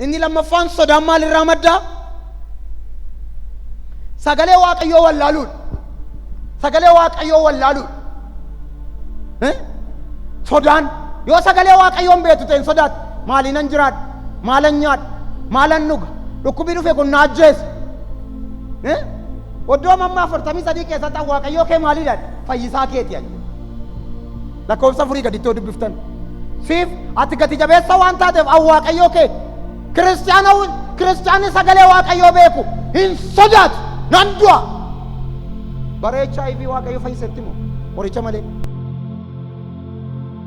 Inni lammaffaan sodaan maalirraa maddaa? Sagalee Waaqayyoo wallaaluun. Sagalee Waaqayyoo wallaaluun. Sodaan yoo sagalee Waaqayyoon beektu ta'e sodaat maaliinan jiraadha? Maalan nyaadha? Maalan dhuga? Dhukkubii dhufe kun na ajjeesa. Oddoo mammaa 43 keessatti Waaqayyoo kee maalidha? Fayyisaa keeti ani. Lakkoofsa 4 gaditti yoo dubbiftan. Siif ati gati jabeessa waan taateef Waaqayyoo kee kiristaanni sagalee Waaqayyoo beeku hin sodaatu nan du'a. Bara HIV Waaqayyo fayyisetti moo qoricha malee?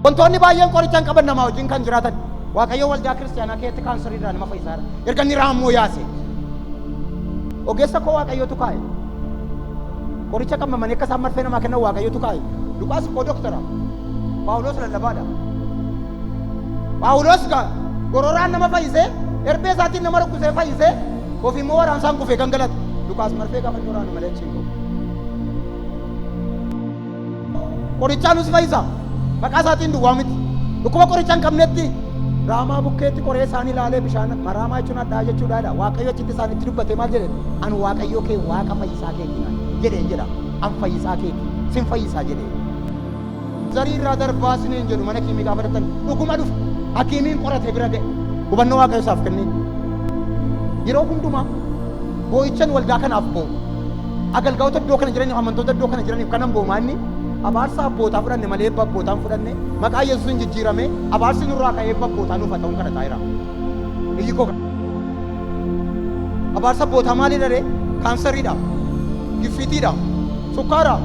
Wantoonni baay'een qoricha hin qaban namaa wajjin kan jiraatan. Waaqayyo waldaa kiristaanaa keessatti kaansarii nama fayyisaadha. Erga inni raammoo yaase. Ogeessa koo Waaqayyootu kaa'e. Qoricha qammamanii akka isaan marfee namaa kennan Waaqayyootu kaa'e. Luqaas koo doktara. Phaawulos lallabaadha. Phaawulos gororaan nama fayyisee, erbee isaatiin nama rukkisee fayyisee, ofii immoo waraansaan kufee gangalata. Luqaas marfee gaafa inni waraanu malee achiin qabu. Qorichaanus fayyisa. Maqaa isaatiin duwwaa miti. Dhukkuba qoricha hin qabnetti raamaa bukkeetti qoree isaan ilaalee bishaan maraamaa jechuun addaa jechuudha. Waaqayyo achitti isaanitti dubbatee maal jedhe? Ani Waaqayyoo kee Waaqa fayyisaa keeti jedheen jedha. An fayyisaa keeti sin fayyisaa jedhee. Zarii irraa darbaa siniin jedhu mana kiimii gaafa dhaqan dhuguma dhufu. Hakiimiin qorate bira ga'e. Hubannoo Waaqayyo isaaf kennee. Yeroo hundumaa boo'ichan waldaa kanaaf boo'u. Agalgaa'ota iddoo kana jiraniif amantoota iddoo kana jiraniif kanan boo'umaa inni abaarsa abbootaa fudhanne malee eebba abbootaan fudhanne maqaa Yesuusin jijjiirame abaarsi nurraa ka'ee eebba abbootaa nuuf haa ta'uun kana taa'eera. Iyyi koo abaarsa abbootaa maalidha ree? Kaansariidha, giffiitiidha, sukkaara.